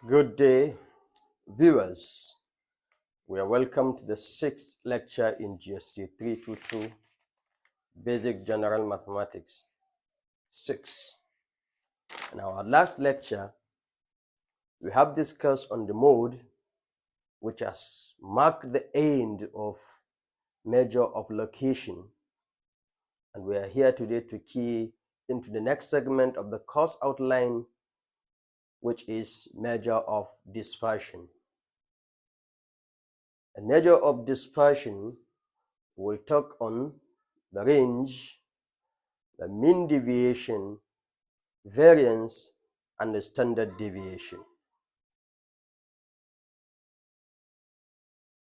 Good day, viewers. We are welcome to the sixth lecture in GSE 322, Basic General Mathematics 6. In our last lecture, we have discussed on the mode which has marked the end of measure of location. And we are here today to key into the next segment of the course outline, which is measure of dispersion. A measure of dispersion will talk on the range, the mean deviation, variance, and the standard deviation.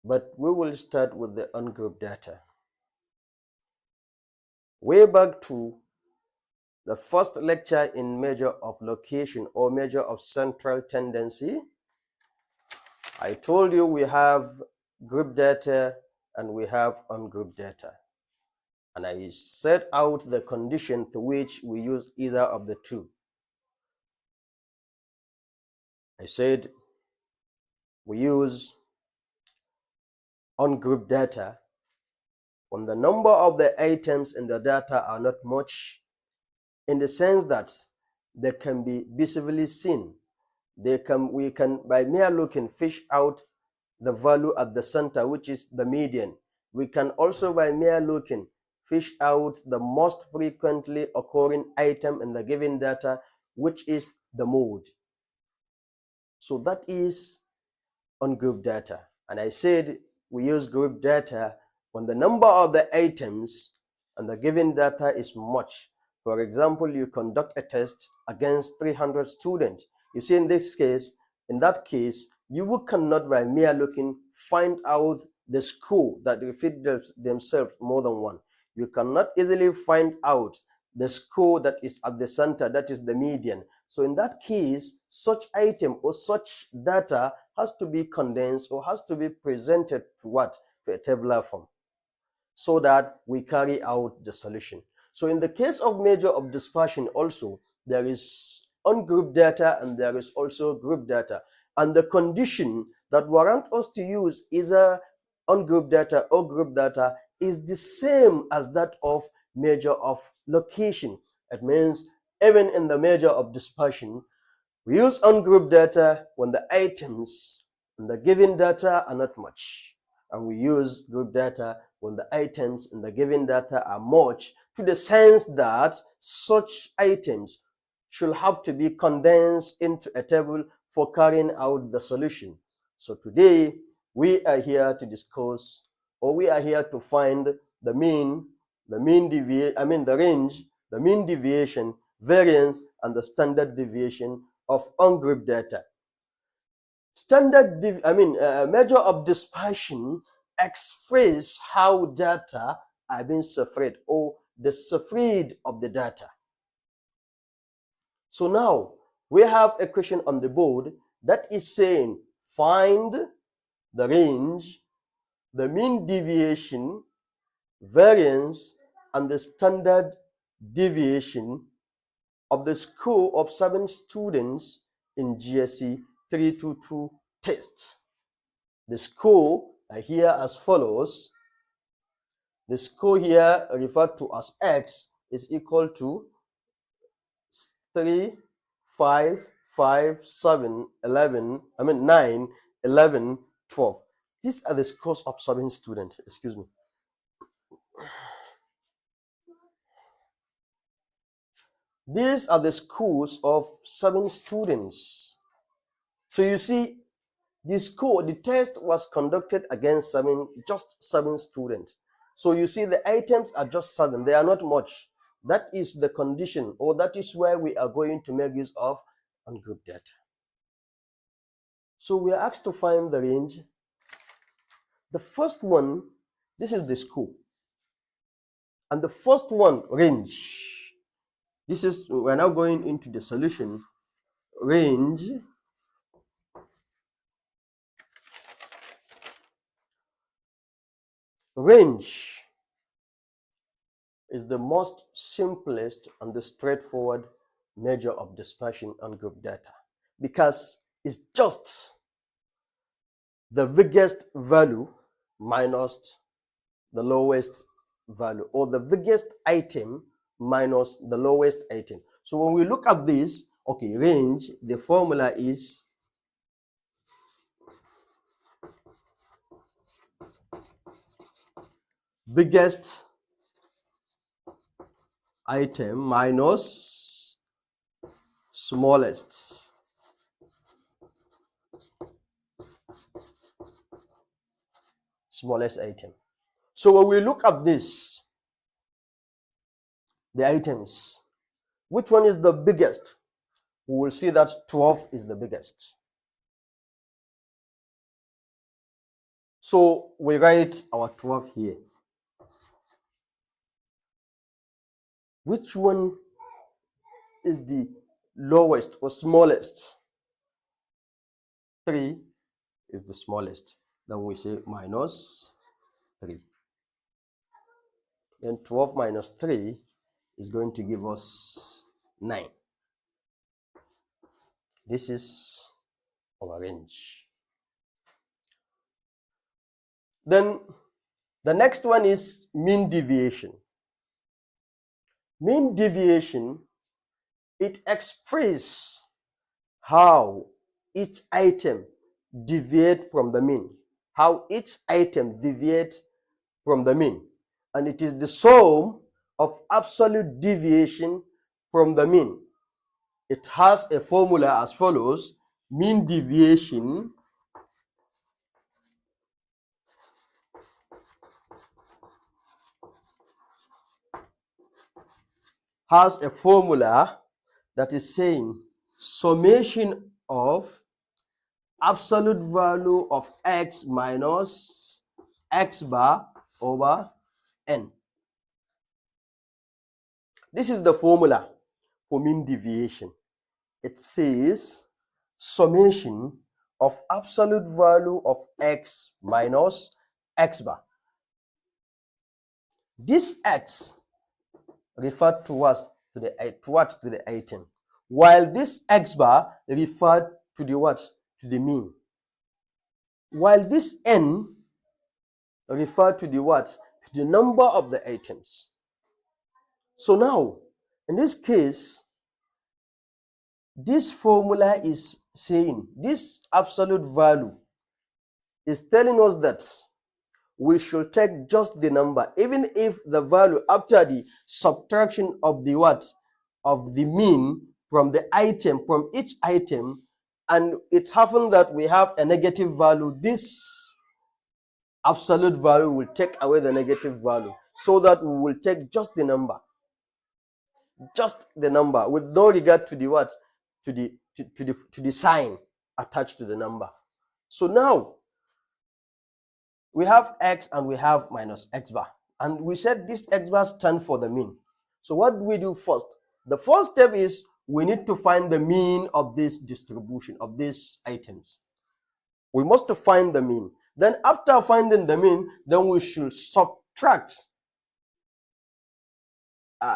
But we will start with the ungrouped data. Way back to the first lecture in measure of location or measure of central tendency, I told you we have group data and we have ungrouped data. And I set out the condition to which we use either of the two. I said we use ungrouped data when the number of the items in the data are not much, in the sense that they can be visibly seen. We can, by mere looking, fish out the value at the center, which is the median. We can also, by mere looking, fish out the most frequently occurring item in the given data, which is the mode. So that is ungrouped data. And I said we use group data when the number of the items and the given data is much. For example, you conduct a test against 300 students. You see, in that case, you cannot by mere looking find out the score that refit themselves more than one. You cannot easily find out the score that is at the center, that is the median. So in that case, such item or such data has to be condensed or has to be presented to what? To a tabular form, so that we carry out the solution. So in the case of measure of dispersion also, there is ungrouped data and there is also group data. And the condition that warrant us to use either ungrouped data or group data is the same as that of measure of location. It means even in the measure of dispersion, we use ungrouped data when the items in the given data are not much. And we use group data when the items in the given data are much, to the sense that such items should have to be condensed into a table for carrying out the solution. So today, we are here to discuss, or we are here to find the mean deviation, the range, the mean deviation, variance, and the standard deviation of ungrouped data. Measure of dispersion express how data are being separated, or the spread of the data. So now we have a question on the board that is saying find the range, the mean deviation, variance, and the standard deviation of the score of 7 students in GSE 322 test. The score are here as follows. The score here referred to as X is equal to 3, 5, 5, 7, 11, 9, 11, 12. These are the scores of 7 students. Excuse me. These are the scores of 7 students. So you see, the test was conducted against just 7 students. So you see, the items are just 7. They are not much. That is the condition, or that is where we are going to make use of ungrouped data. So we are asked to find the range. The first one, this is the score. And the first one, range. We're now going into the solution. Range is the most simplest and the straightforward measure of dispersion on group data, because is just the biggest value minus the lowest value, or the biggest item minus the lowest item. So when we look at this, okay, range, the formula is biggest item minus smallest item. So when we look at this, the items, which one is the biggest? We will see that 12 is the biggest. So we write our 12 here. Which one is the lowest or smallest? 3 is the smallest. Then we say minus 3. Then 12 minus 3 is going to give us 9. This is our range. Then the next one is mean deviation. Mean deviation, it expresses how each item deviates from the mean. How each item deviates from the mean. And it is the sum of absolute deviation from the mean. It has a formula as follows. Mean deviation has a formula that is saying summation of absolute value of x minus x bar over n. This is the formula for mean deviation. It says summation of absolute value of x minus x bar. This x referred to what? To the item, while this x bar referred to the what? To the mean. While this n referred to the what? To the number of the items. So now, in this case, this formula is saying this absolute value is telling us that we should take just the number, even if the value after the subtraction of the what? Of the mean from the item, from each item, and it happened that we have a negative value, this absolute value will take away the negative value, so that we will take just the number with no regard to the what? To the sign attached to the number. So now we have x and we have minus x bar, and we said this x bar stands for the mean. So what do we do first? The first step is we need to find the mean of this distribution of these items. We must find the mean. Then after finding the mean, then we should subtract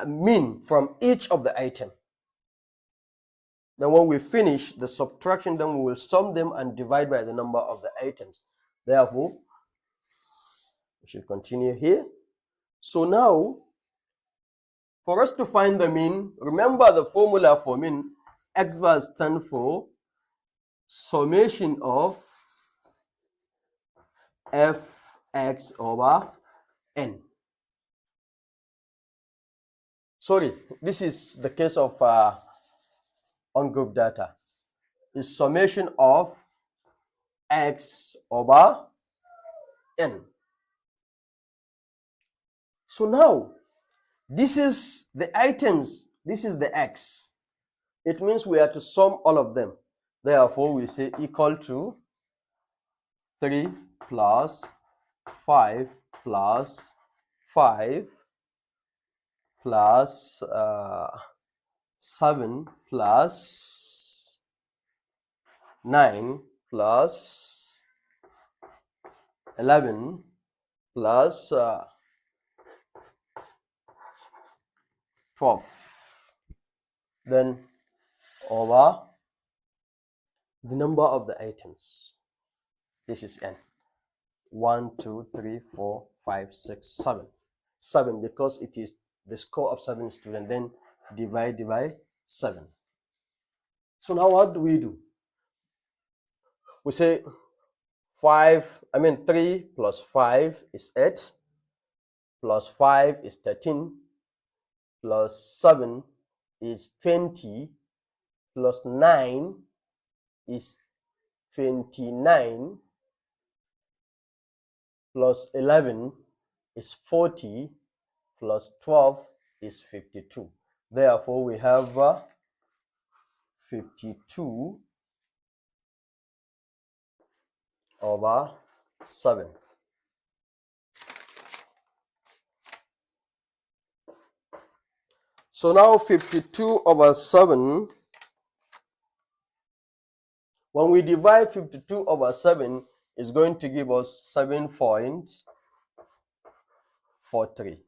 mean from each of the item. Then when we finish the subtraction, then we will sum them and divide by the number of the items. Therefore, we should continue here. So now, for us to find the mean, remember the formula for mean. X bar stands for summation of fx over n. Sorry, this is the case of ungroup data. Is summation of x over n. So now, this is the items, this is the x. It means we have to sum all of them. Therefore, we say equal to 3 plus 5 plus 5 plus 7 plus 9 plus 11 plus 12. Then over the number of the items. This is n. 1, 2, 3, 4, 5, 6, 7. 7 because it is the score of 7 students. Then divide by 7. So now what do? We say 3 plus 5 is 8, plus 5 is 13, plus 7 is 20, plus 9 is 29, plus 11 is 40, plus 12 is 52. Therefore, we have 52 over 7. So now 52 over 7, when we divide 52 over 7, is going to give us 7.43.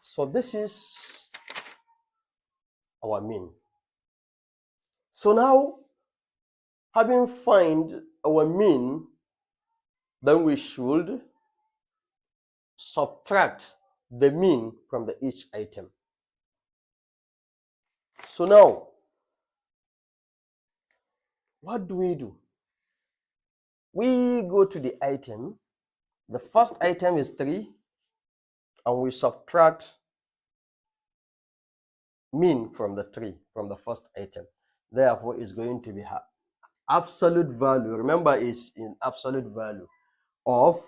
So this is our mean. So now, having find our mean, then we should subtract the mean from each item. So now, what do? We go to the item. The first item is 3, and we subtract mean from the 3, from the first item. Therefore, it's going to be absolute value. Remember, it's in absolute value of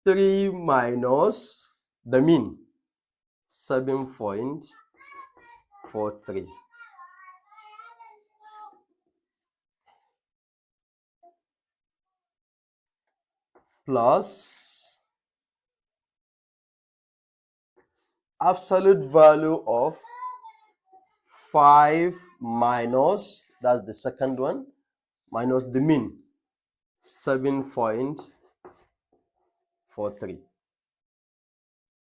3 minus the mean, 7.43. Plus absolute value of 5 minus, that's the second one, minus the mean, 7.43.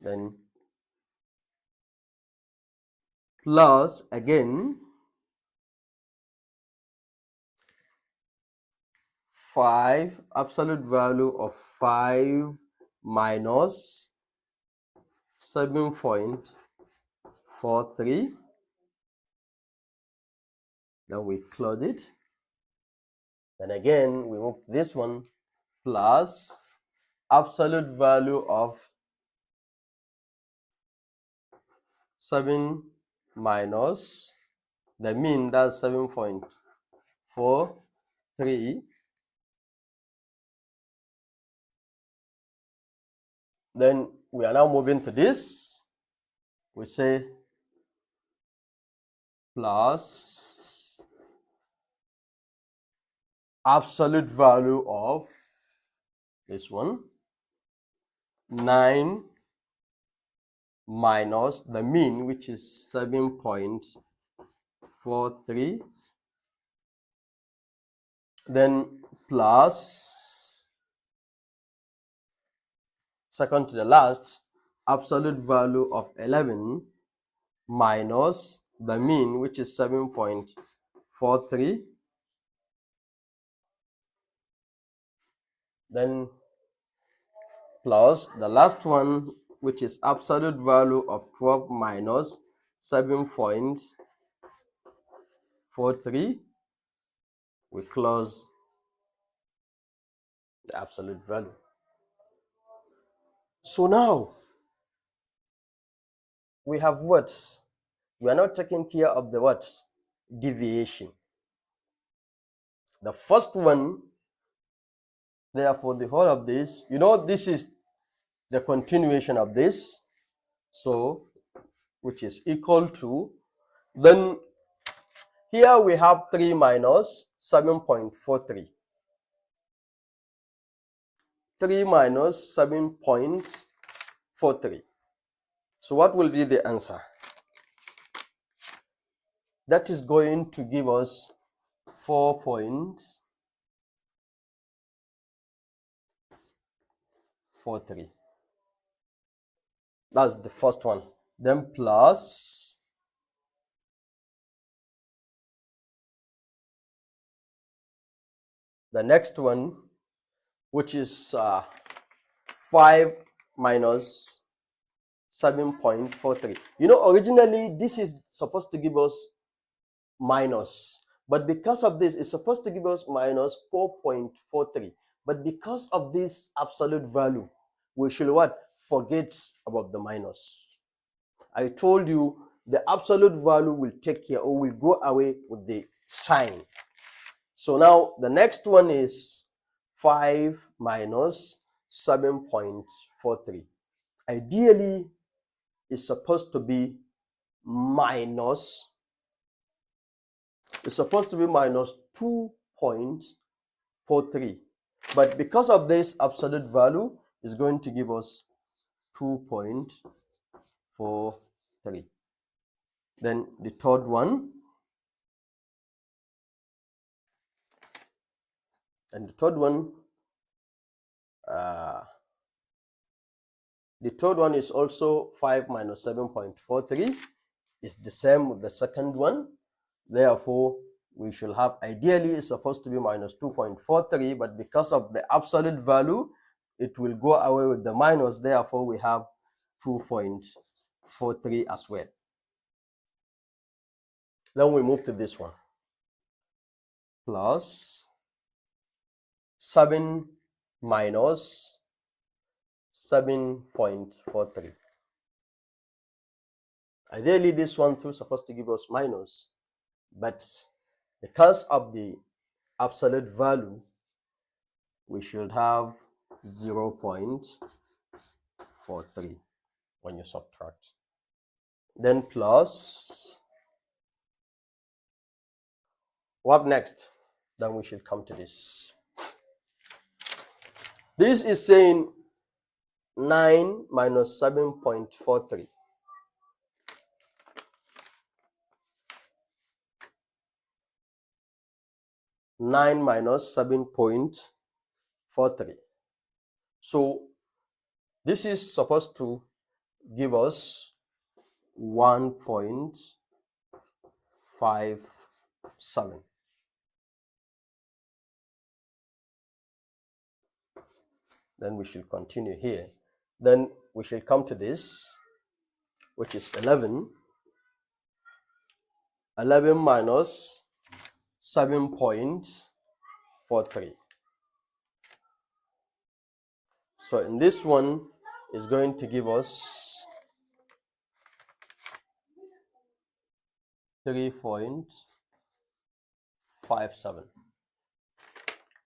Then plus again 5, absolute value of 5 minus 7.43. Then we close it. Then again, we move this one, plus absolute value of 7 minus the mean, that's 7.43. Then we are now moving to this. We say plus absolute value of this one, 9 minus the mean, which is 7.43. Then plus, second to the last, absolute value of 11 minus the mean, which is 7.43. Then plus the last one, which is absolute value of 12 minus 7.43. We close the absolute value. So now we have what? We are now taking care of the what? Deviation. The first one, therefore, the whole of this, this is the continuation of this. So, which is equal to, then here we have 3 minus 7.43. 3 minus 7.43. So what will be the answer? That is going to give us 4.43. That's the first one. Then plus The next one, which is 5 minus 7.43. Originally this is supposed to give us minus, but because of this, it's supposed to give us minus 4.43. But because of this absolute value, we should what? Forget about the minus. I told you the absolute value will take care or will go away with the sign. So now the next one is 5 minus 7.43. Ideally, it's supposed to be minus 2.43. But because of this absolute value, is going to give us 2.43. Then the third one, the third one is also 5 minus 7.43. It's the same with the second one. Therefore, we should have, ideally, it's supposed to be minus 2.43, but because of the absolute value, it will go away with the minus. Therefore, we have 2.43 as well. Then we move to this one. Plus 7 minus 7.43. Ideally, this one too is supposed to give us minus, but because of the absolute value, we should have 0.43 when you subtract. Then plus, what next? Then we should come to this. This is saying 9 minus 7.43. 9 minus 7.43. So this is supposed to give us 1.57. Then we should continue here. Then we shall come to this, which is 11. 11 minus 7.43. So in this one is going to give us 3.57.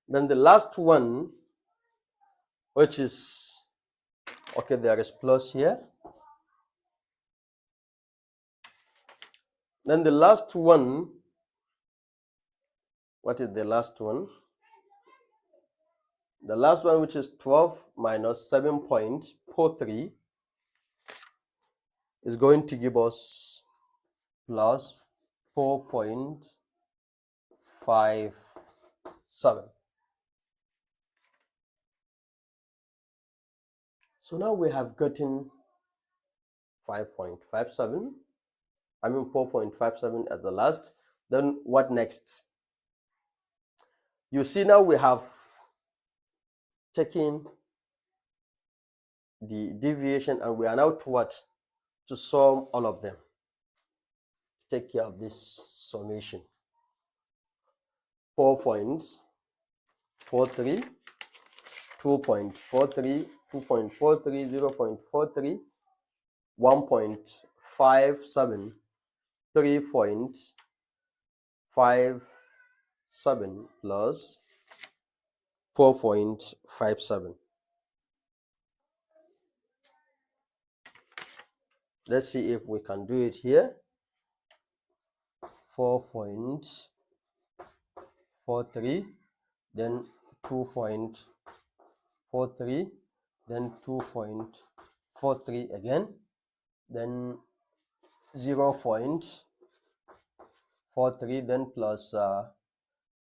Then the last one, which is, okay, there is plus here. Then the last one, what is the last one? The last one, which is 12 minus 7.43, is going to give us plus 4.57. So now we have gotten 5.57. 4.57 at the last. Then what next? You see, now we have taken the deviation and we are now to what? To sum all of them. Take care of this summation. 4.43, 2.43, 2.43, 0.43, 1.57, 3.57 plus 4.57. Let's see if we can do it here. 4.43, then 2.43, then 2.43 again, then 0.43, then plus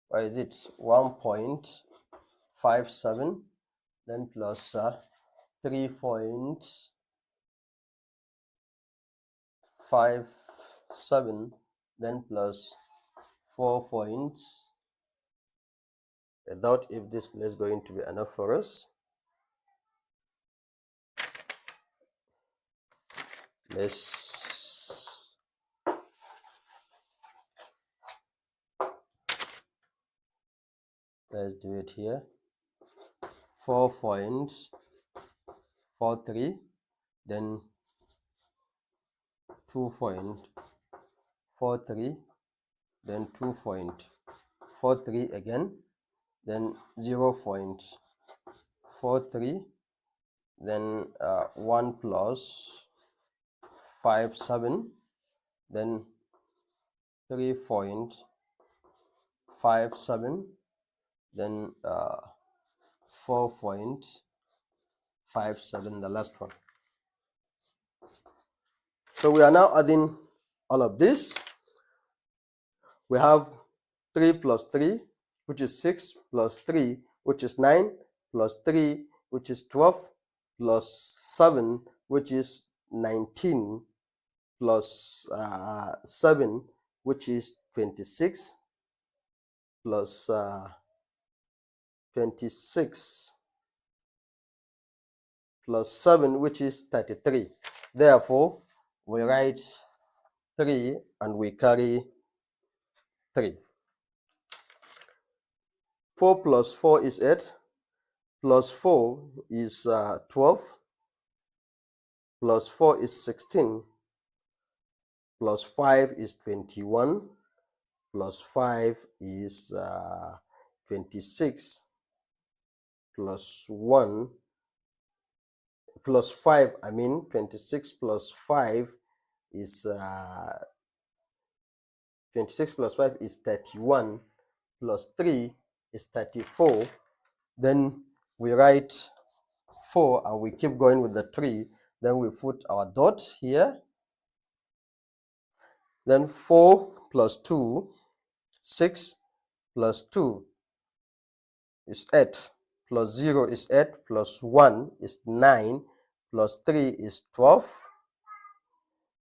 what is it, 1.57, then plus 3.57, then plus 4.57, I doubt if this place is going to be enough for us. Let's do it here. 4.43, then 2.43, then 2.43 again, then 0.43, then 1 plus 5.7, then 3.57, then 4.57, the last one. So we are now adding all of this. We have 3 plus 3, which is 6, plus 3, which is 9, plus 3, which is 12, plus 7, which is 19, plus 7, which is 26, plus 26, plus 7, which is 33. Therefore, we write 3 and we carry 3. 4 plus 4 is 8, plus 4 is 12, plus 4 is 16, plus 5 is 21, plus 5 is 26, plus 1, plus 5, 26 plus 5 is 26 plus 5 is 31, plus 3 is 34. Then we write 4 and we keep going with the 3. Then we put our dot here. Then 4 plus 2, 6, plus 2 is 8, plus 0 is 8, plus 1 is 9, plus 3 is 12,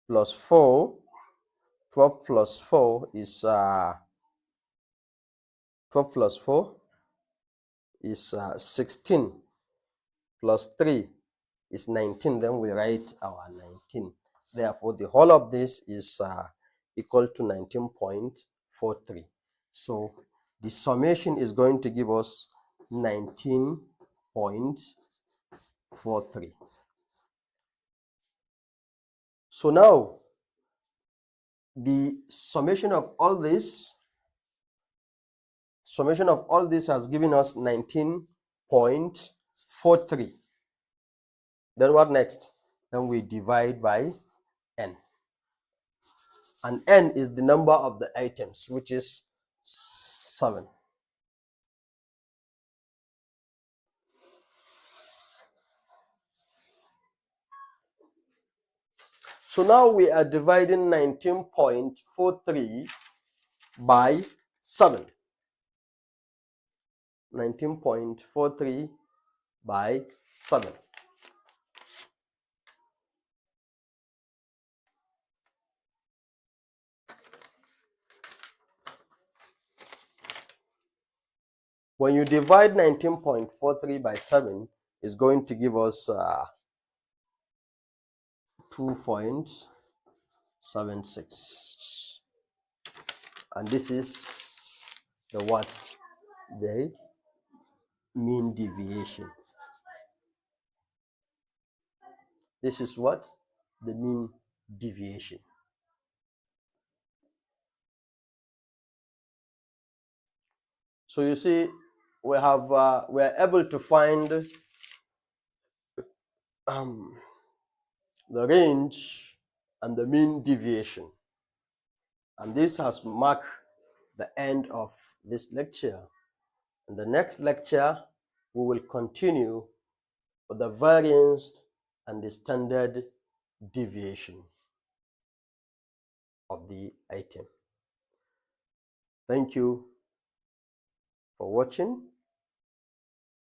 plus 4, 12 plus 4 is 12 plus 4 is 16, plus 3 is 19. Then we write our 19. Therefore, the whole of this is equal to 19.43. So the summation is going to give us 19.43. So now the summation of all this has given us 19.43. Then what next? Then we divide by n. And n is the number of the items, which is 7. So now we are dividing 19.43 by 7. 19.43 by 7. When you divide 19.43 by 7, it's going to give us 2.76. And this is the what? The mean deviation. This is what? The mean deviation. So you see, we are able to find the range and the mean deviation. And this has marked the end of this lecture. In the next lecture, we will continue with the variance and the standard deviation of the item. Thank you for watching,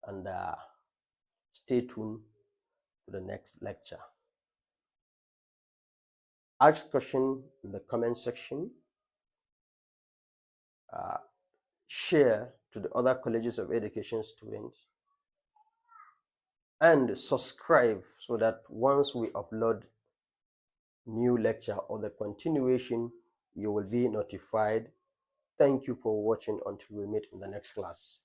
and stay tuned to the next lecture. Ask question in the comment section. Share to the other colleges of education students, and subscribe so that once we upload new lecture or the continuation, you will be notified. Thank you for watching until we meet in the next class.